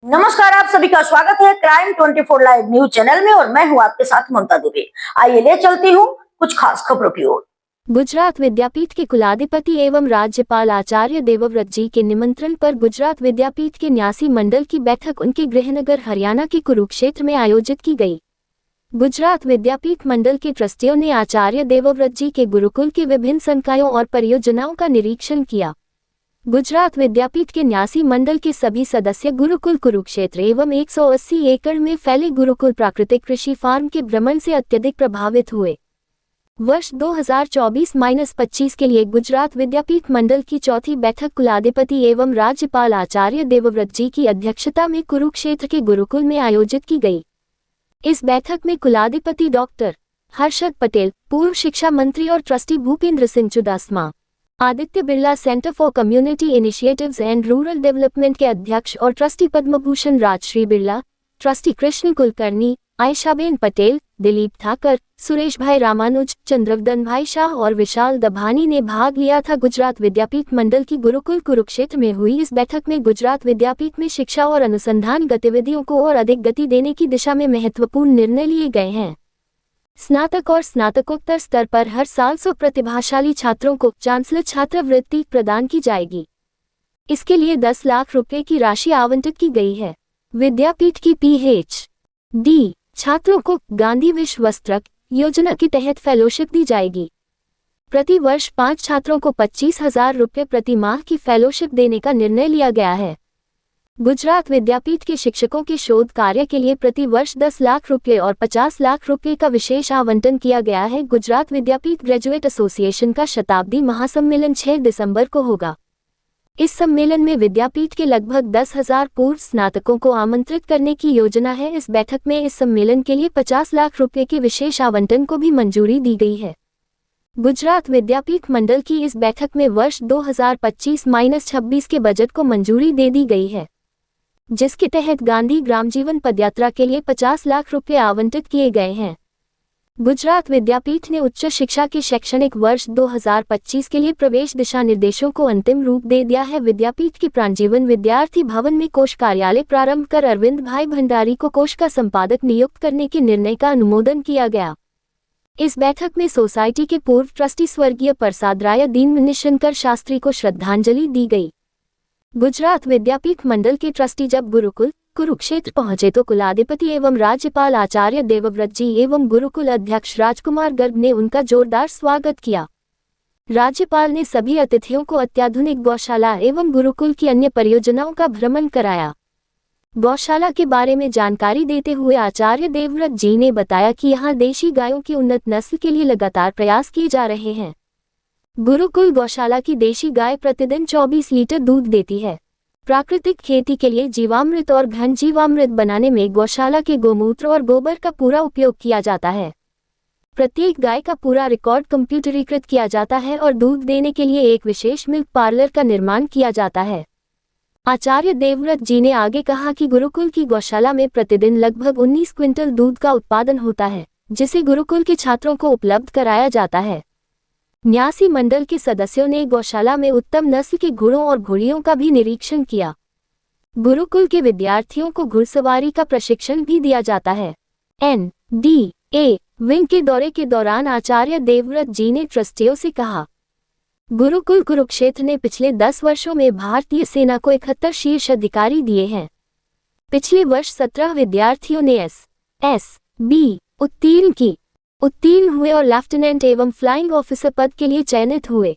नमस्कार, आप सभी का स्वागत है क्राइम 24 लाइव न्यूज चैनल में और मैं हूं आपके साथ ममता दुबे। आइए ले चलती हूं कुछ खास खबरों की ओर। गुजरात विद्यापीठ के कुलाधिपति एवं राज्यपाल आचार्य देवव्रत जी के निमंत्रण पर गुजरात विद्यापीठ के न्यासी मंडल की बैठक उनके गृहनगर हरियाणा के कुरुक्षेत्र में आयोजित की गई। गुजरात विद्यापीठ मंडल के ट्रस्टियों ने आचार्य देवव्रत जी के गुरुकुल के विभिन्न संकायों और परियोजनाओं का निरीक्षण किया। गुजरात विद्यापीठ के न्यासी मंडल के सभी सदस्य गुरुकुल कुरुक्षेत्र एवं 180 एकड़ में फैले गुरुकुल प्राकृतिक कृषि फार्म के भ्रमण से अत्यधिक प्रभावित हुए। वर्ष 2024-25 के लिए गुजरात विद्यापीठ मंडल की चौथी बैठक कुलाधिपति एवं राज्यपाल आचार्य देवव्रत जी की अध्यक्षता में कुरुक्षेत्र के गुरुकुल में आयोजित की गई। इस बैठक में कुलाधिपति डॉक्टर हर्षद पटेल, पूर्व शिक्षा मंत्री और trustee Bhupendra Singh Chudasama, Aditya Birla centre for community initiatives and rural development के अध्यक्ष और ट्रस्टी पद्मभूषण राजश्री बिरला, ट्रस्टी कृष्ण कुलकर्णी, आयशाबेन पटेल, दिलीप ठाकर, सुरेश भाई रामानुज, चंद्रवदन भाई शाह और विशाल दभानी ने भाग लिया था। गुजरात विद्यापीठ मंडल की गुरुकुल कुरुक्षेत्र में हुई इस बैठक में गुजरात विद्यापीठ में शिक्षा और अनुसंधान गतिविधियों को और अधिक गति देने की दिशा में महत्वपूर्ण निर्णय लिए गए हैं। स्नातक और स्नातकोत्तर स्तर पर हर साल 100 प्रतिभाशाली छात्रों को चांसलर छात्रवृत्ति प्रदान की जाएगी। इसके लिए 10 लाख रुपए की राशि आवंटित की गई है। विद्यापीठ की PhD छात्रों को गांधी विश्व वस्त्रक योजना के तहत फेलोशिप दी जाएगी। प्रति वर्ष 5 छात्रों को 25,000 रुपये प्रति माह की फेलोशिप देने का निर्णय लिया गया है। गुजरात विद्यापीठ के शिक्षकों के शोध कार्य के लिए प्रति वर्ष 10 लाख रुपये और 50 लाख रुपये का विशेष आवंटन किया गया है। गुजरात विद्यापीठ ग्रेजुएट एसोसिएशन का शताब्दी महासम्मेलन 6 दिसंबर को होगा। इस सम्मेलन में विद्यापीठ के लगभग 10,000 पूर्व स्नातकों को आमंत्रित करने की योजना है। इस बैठक में इस सम्मेलन के लिए 50 लाख रुपये के विशेष आवंटन को भी मंजूरी दी गई है। गुजरात विद्यापीठ मंडल की इस बैठक में वर्ष 2025-26 के बजट को मंजूरी दे दी गई है, जिसके तहत गांधी ग्राम जीवन पदयात्रा के लिए 50 लाख रुपये आवंटित किए गए हैं। गुजरात विद्यापीठ ने उच्च शिक्षा के शैक्षणिक वर्ष 2025 के लिए प्रवेश दिशा निर्देशों को अंतिम रूप दे दिया है। विद्यापीठ के प्राणजीवन विद्यार्थी भवन में कोष कार्यालय प्रारंभ कर अरविंद भाई भंडारी को कोष का संपादक नियुक्त करने के निर्णय का अनुमोदन किया गया। इस बैठक में सोसाइटी के पूर्व ट्रस्टी स्वर्गीय प्रसादराय दीनशंकर शास्त्री को श्रद्धांजलि दी गई। गुजरात विद्यापीठ मंडल के ट्रस्टी जब गुरुकुल कुरुक्षेत्र पहुंचे तो कुलाधिपति एवं राज्यपाल आचार्य देवव्रत जी एवं गुरुकुल अध्यक्ष राजकुमार गर्ग ने उनका जोरदार स्वागत किया। राज्यपाल ने सभी अतिथियों को अत्याधुनिक गौशाला एवं गुरुकुल की अन्य परियोजनाओं का भ्रमण कराया। गौशाला के बारे में जानकारी देते हुए आचार्य देवव्रत जी ने बताया कि यहां देशी गायों की उन्नत नस्ल के लिए लगातार प्रयास किए जा रहे हैं। गुरुकुल गौशाला की देशी गाय प्रतिदिन 24 लीटर दूध देती है। प्राकृतिक खेती के लिए जीवामृत और घन जीवामृत बनाने में गौशाला के गोमूत्र और गोबर का पूरा उपयोग किया जाता है। प्रत्येक गाय का पूरा रिकॉर्ड कंप्यूटरीकृत किया जाता है और दूध देने के लिए एक विशेष मिल्क पार्लर का निर्माण किया जाता है। आचार्य देवव्रत जी ने आगे कहा कि गुरुकुल की गौशाला में प्रतिदिन लगभग 19 क्विंटल दूध का उत्पादन होता है, जिसे गुरुकुल के छात्रों को उपलब्ध कराया जाता है। न्यासी मंडल के सदस्यों ने गौशाला में उत्तम नस्ल के घोड़ों और घोड़ियों का भी निरीक्षण किया। गुरुकुल के विद्यार्थियों को घुड़सवारी का प्रशिक्षण भी दिया जाता है। NDA विंग के दौरे के दौरान आचार्य देवव्रत जी ने ट्रस्टियों से कहा, गुरुकुल कुरुक्षेत्र ने पिछले 10 वर्षों में भारतीय सेना को 71 शीर्ष अधिकारी दिए हैं। पिछले वर्ष 17 विद्यार्थियों ने SSB उत्तीर्ण हुए और लेफ्टिनेंट एवं फ्लाइंग ऑफिसर पद के लिए चयनित हुए।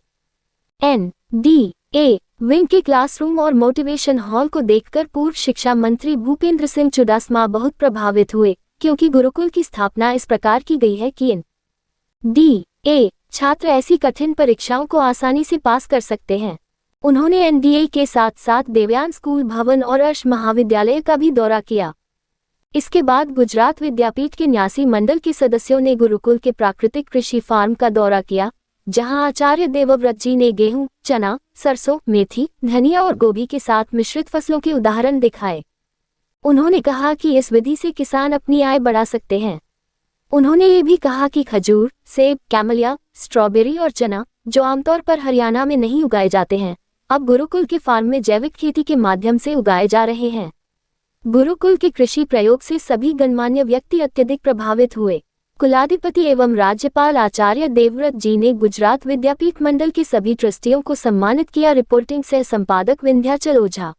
NDA विंग के क्लासरूम और मोटिवेशन हॉल को देखकर पूर्व शिक्षा मंत्री भूपेंद्र सिंह चुडासमा बहुत प्रभावित हुए, क्योंकि गुरुकुल की स्थापना इस प्रकार की गई है कि NDA छात्र ऐसी कठिन परीक्षाओं को आसानी से पास कर सकते हैं। उन्होंने NDA के साथ साथ देवयान स्कूल भवन और अर्श महाविद्यालय का भी दौरा किया। इसके बाद गुजरात विद्यापीठ के न्यासी मंडल के सदस्यों ने गुरुकुल के प्राकृतिक कृषि फार्म का दौरा किया, जहां आचार्य देवव्रत जी ने गेहूं, चना, सरसों, मेथी, धनिया और गोभी के साथ मिश्रित फसलों के उदाहरण दिखाए। उन्होंने कहा कि इस विधि से किसान अपनी आय बढ़ा सकते हैं। उन्होंने ये भी कहा कि खजूर, सेब, कैमलिया, स्ट्रॉबेरी और चना, जो आमतौर पर हरियाणा में नहीं उगाए जाते हैं, अब गुरुकुल के फार्म में जैविक खेती के माध्यम से उगाए जा रहे हैं। गुरुकुल के कृषि प्रयोग से सभी गणमान्य व्यक्ति अत्यधिक प्रभावित हुए। कुलाधिपति एवं राज्यपाल आचार्य देवव्रत जी ने गुजरात विद्यापीठ मंडल के सभी ट्रस्टियों को सम्मानित किया। रिपोर्टिंग सह संपादक विंध्याचल ओझा।